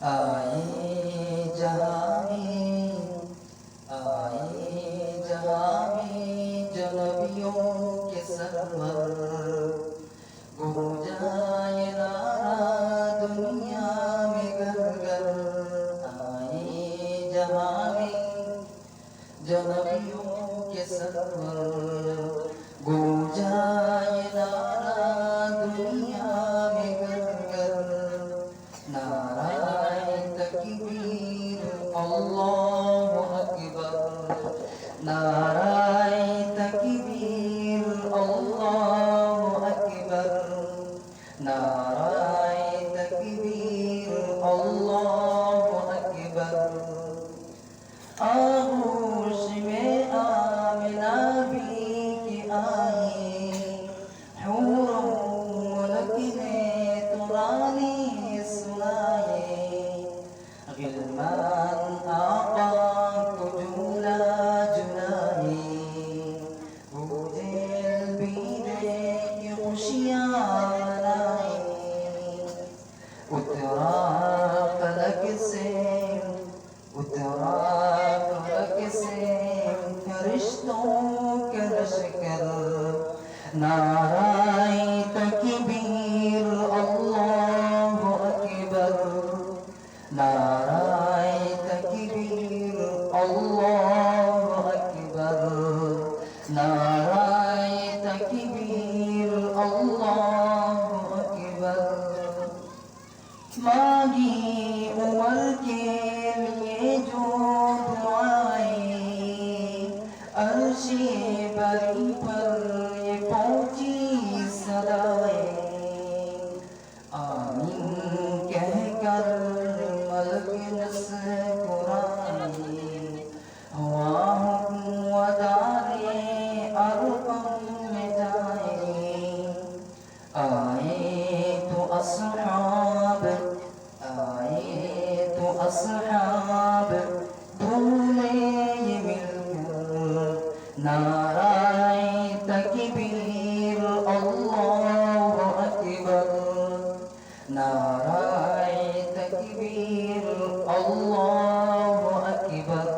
आए जहाँ में जो नबियों के सरवर गूंजाए नारा दुनिया में घर घर। आए जहाँ में जो नबियों के सरवर गूंजाए नारा दुनिया में घर घर। नाराए तकबीर अल्लाहु अकबर। नाराए तकबीर अल्लाहु अकबर। नाराए तकबीर अल्लाहु अकबर। आगोश में आमिना भी आई हूरों ने तुरानी सुनाए। गिलमान आका को झूला झुलाए। बूझेल बीरे की खुशियाँ मनाए। उतरा फलक से फरिश्तों के लश्कर। नाराए तकबीर अल्लाहु अकबर। नाराए तकबीर अल्लाहु अकबर। नाराए तकबीर अल्लाहु अकबर। मांगी उमर के लिए जो दुआएं अर्शे बरी पर ये पहुंची सदाएं। आमीन कहकर मलक मुस्कुराए। हुआ हुक्म अदारे अरबम में जाए। आए तो असहाब भूले ये मिलकर। नाराए तकबीर अल्लाहु अकबर। नाराए तकबीर अल्लाहु अकबर।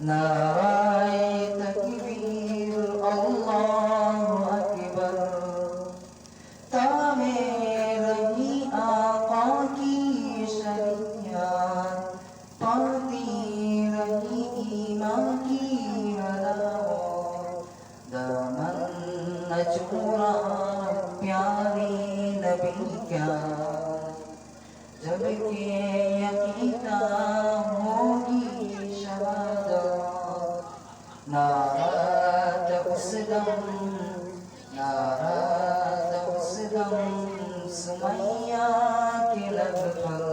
नाराए तकबीर अल्लाहु अकबर। तामे रही आका की शरीयत पाती रही ईमान की अलामत। दामन न छोड़ा प्यारे नबी का जब के यकीता होगी शहादत। नारात उस दम सुमैया के लब पर।